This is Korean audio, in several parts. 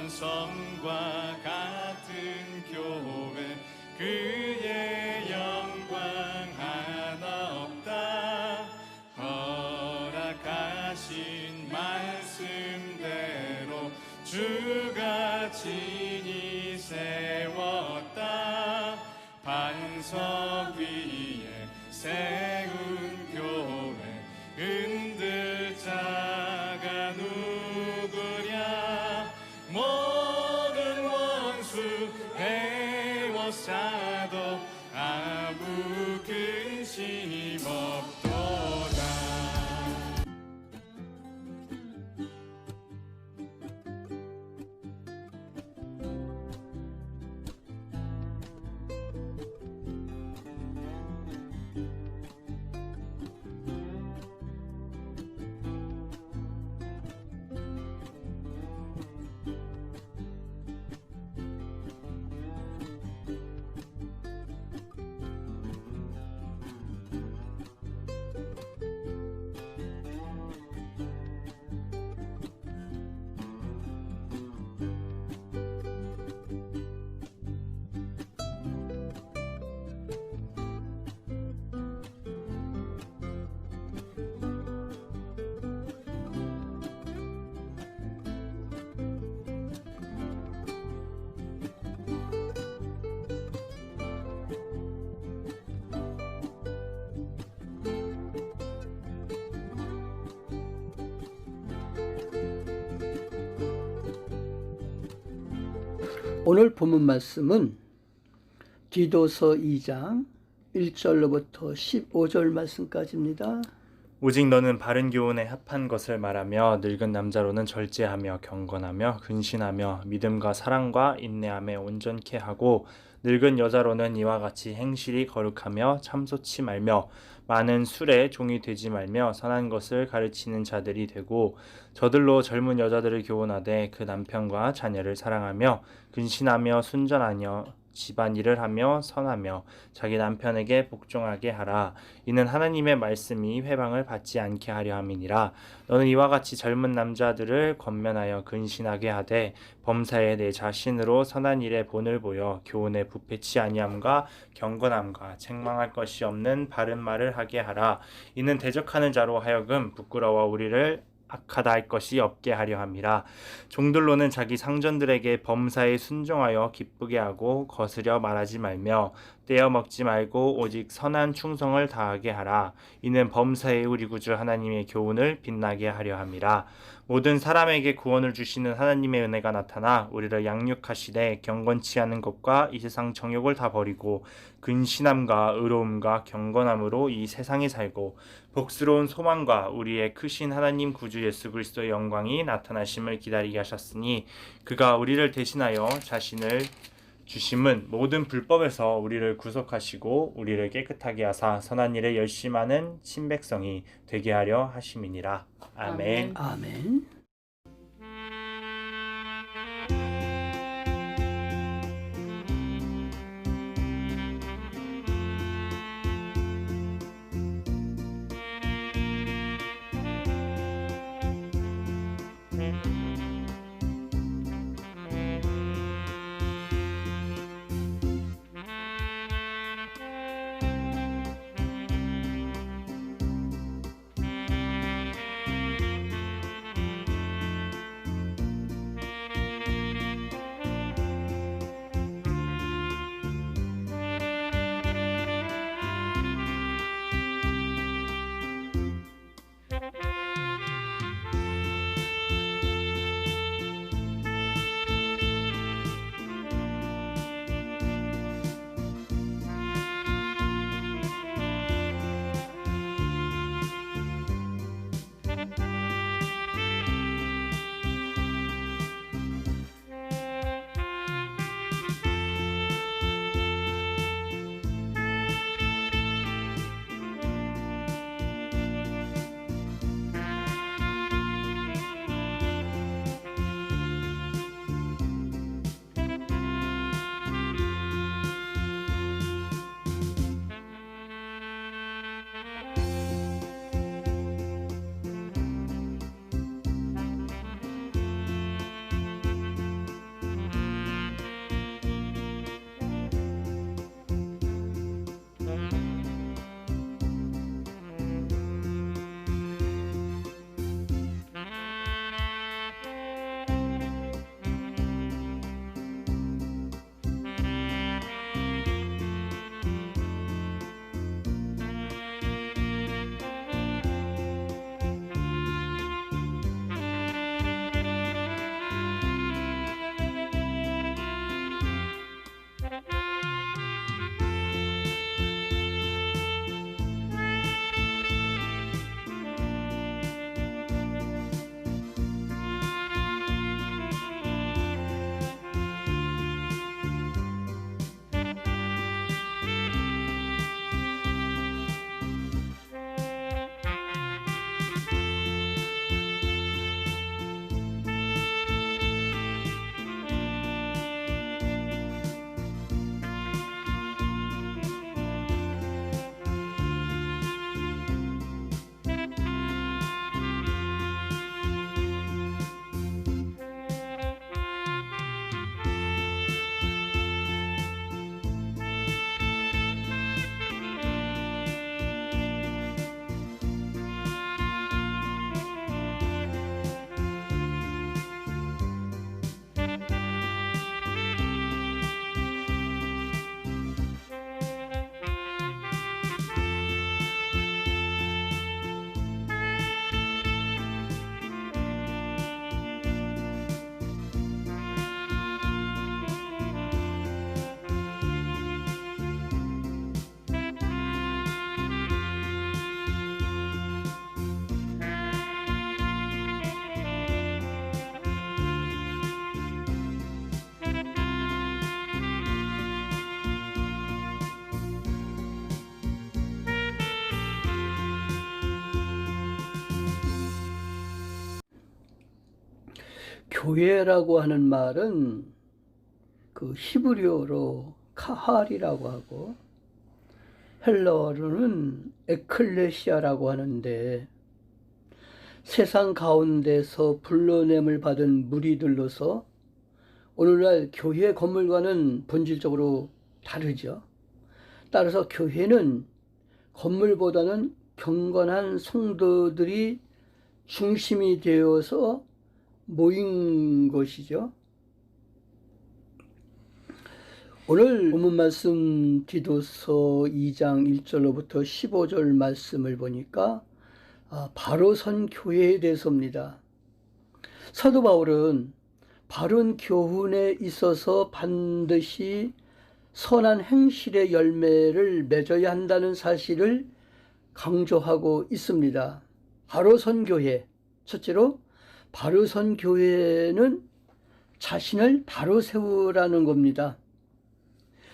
성과 같은 교회 그의 영광 하나 없다. 허락하신 말씀대로 주가 친히 세웠다. 반석 위에 세운 교회 흔들 자가 누구랴. 모든 원수 에워싸도 아무 근심 없도다. 오늘 본문 말씀은 디도서 2장 1절로부터 15절 말씀까지입니다. 오직 너는 바른 교훈에 합한 것을 말하며 늙은 남자로는 절제하며 경건하며 근신하며 믿음과 사랑과 인내함에 온전케 하고 늙은 여자로는 이와 같이 행실이 거룩하며 참소치 말며 많은 술에 종이 되지 말며 선한 것을 가르치는 자들이 되고 저들로 젊은 여자들을 교훈하되 그 남편과 자녀를 사랑하며 근신하며 순전하며 집안일을 하며 선하며 자기 남편에게 복종하게 하라. 이는 하나님의 말씀이 회방을 받지 않게 하려 함이니라. 너는 이와 같이 젊은 남자들을 권면하여 근신하게 하되 범사에 내 자신으로 선한 일에 본을 보여 교훈에 부패치 아니함과 경건함과 책망할 것이 없는 바른 말을 하게 하라. 이는 대적하는 자로 하여금 부끄러워 우리를 악하다 할 것이 없게 하려 함이라. 종들로는 자기 상전들에게 범사에 순종하여 기쁘게 하고 거스려 말하지 말며 떼어 먹지 말고 오직 선한 충성을 다하게 하라. 이는 범사에 우리 구주 하나님의 교훈을 빛나게 하려 함이라. 모든 사람에게 구원을 주시는 하나님의 은혜가 나타나 우리를 양육하시되 경건치 않은 것과 이 세상 정욕을 다 버리고 근신함과 의로움과 경건함으로 이 세상에 살고 복스러운 소망과 우리의 크신 하나님 구주 예수 그리스도의 영광이 나타나심을 기다리게 하셨으니 그가 우리를 대신하여 자신을 주심은 모든 불법에서 우리를 구속하시고 우리를 깨끗하게 하사 선한 일에 열심하는 친백성이 되게 하려 하심이니라. 아멘. 아멘. 교회라고 하는 말은 그 히브리어로 카할이라고 하고 헬라어로는 에클레시아라고 하는데 세상 가운데서 불러냄을 받은 무리들로서 오늘날 교회 건물과는 본질적으로 다르죠. 따라서 교회는 건물보다는 경건한 성도들이 중심이 되어서 모인 것이죠. 오늘 본문 말씀 디도서 2장 1절로부터 15절 말씀을 보니까 바로 선 교회에 대해서입니다. 사도 바울은 바른 교훈에 있어서 반드시 선한 행실의 열매를 맺어야 한다는 사실을 강조하고 있습니다. 바로 선 교회, 첫째로 바로 선 교회는 자신을 바로 세우라는 겁니다.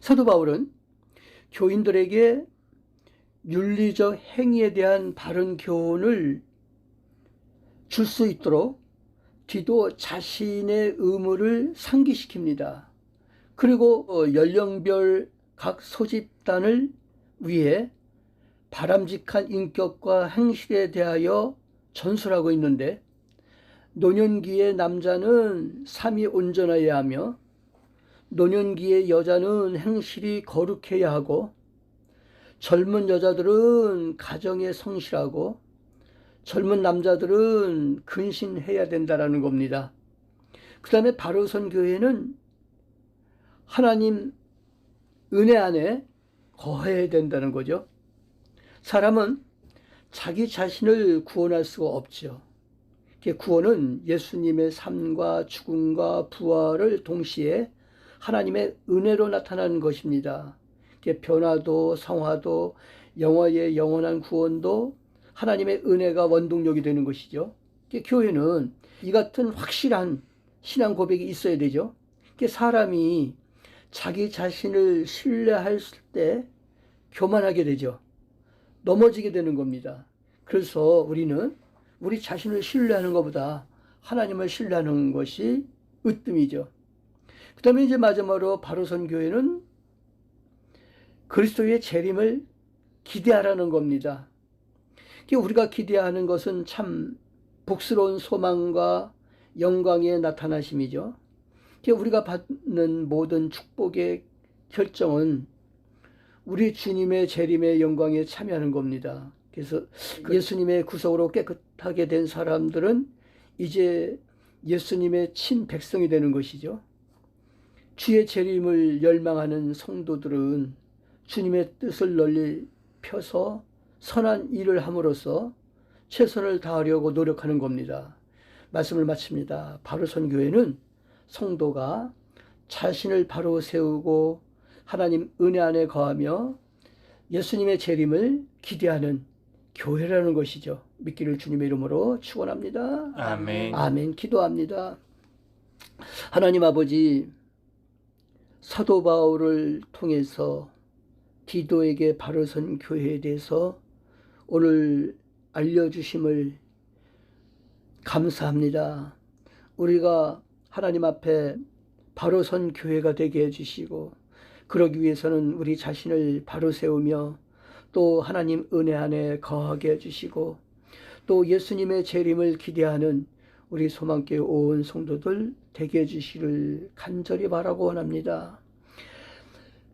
사도 바울은 교인들에게 윤리적 행위에 대한 바른 교훈을 줄 수 있도록 디도 자신의 의무를 상기시킵니다. 그리고 연령별 각 소집단을 위해 바람직한 인격과 행실에 대하여 전술하고 있는데, 노년기의 남자는 삶이 온전해야 하며 노년기의 여자는 행실이 거룩해야 하고, 젊은 여자들은 가정에 성실하고 젊은 남자들은 근신해야 된다라는 겁니다. 그 다음에 바로 선 교회는 하나님 은혜 안에 거해야 된다는 거죠. 사람은 자기 자신을 구원할 수가 없죠. 구원은 예수님의 삶과 죽음과 부활을 동시에 하나님의 은혜로 나타나는 것입니다. 변화도 성화도 영화의 영원한 구원도 하나님의 은혜가 원동력이 되는 것이죠. 교회는 이 같은 확실한 신앙 고백이 있어야 되죠. 사람이 자기 자신을 신뢰할 때 교만하게 되죠. 넘어지게 되는 겁니다. 그래서 우리는 우리 자신을 신뢰하는 것보다 하나님을 신뢰하는 것이 으뜸이죠. 그 다음에 이제 마지막으로 바로선 교회는 그리스도의 재림을 기대하라는 겁니다. 우리가 기대하는 것은 참 복스러운 소망과 영광의 나타나심이죠. 우리가 받는 모든 축복의 결정은 우리 주님의 재림의 영광에 참여하는 겁니다. 그래서 예수님의 구속으로 깨끗하게 된 사람들은 이제 예수님의 친백성이 되는 것이죠. 주의 재림을 열망하는 성도들은 주님의 뜻을 널리 펴서 선한 일을 함으로써 최선을 다하려고 노력하는 겁니다. 말씀을 마칩니다. 바로선 교회는 성도가 자신을 바로 세우고 하나님 은혜 안에 거하며 예수님의 재림을 기대하는 교회라는 것이죠. 믿기를 주님의 이름으로 축원합니다. 아멘. 아멘. 기도합니다. 하나님 아버지, 사도 바울을 통해서 디도에게 바로 선 교회에 대해서 오늘 알려주심을 감사합니다. 우리가 하나님 앞에 바로 선 교회가 되게 해주시고, 그러기 위해서는 우리 자신을 바로 세우며 또 하나님 은혜 안에 거하게 해주시고, 또 예수님의 재림을 기대하는 우리 소망교회 온 성도들 되게 해주시기를 간절히 바라고 원합니다.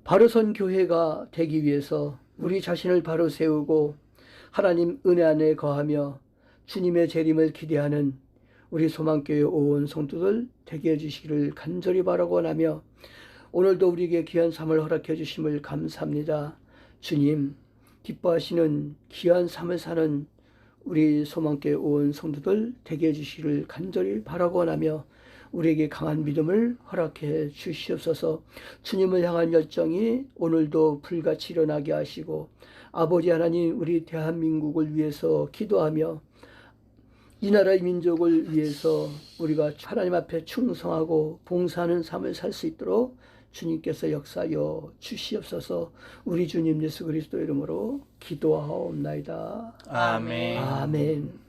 바로 선 교회가 되기 위해서 우리 자신을 바로 세우고 하나님 은혜 안에 거하며 주님의 재림을 기대하는 우리 소망교회 온 성도들 되게 해주시기를 간절히 바라고 원하며, 오늘도 우리에게 귀한 삶을 허락해 주심을 감사합니다. 주님, 기뻐하시는 귀한 삶을 사는 우리 소망교회 온 성도들 되게 해주시기를 간절히 바라고 원하며, 우리에게 강한 믿음을 허락해 주시옵소서. 주님을 향한 열정이 오늘도 불같이 일어나게 하시고, 아버지 하나님, 우리 대한민국을 위해서 기도하며 이 나라의 민족을 위해서 우리가 하나님 앞에 충성하고 봉사하는 삶을 살 수 있도록 주님께서 역사하여 주시옵소서. 우리 주님 예수 그리스도 이름으로 기도하옵나이다. 아멘. 아멘.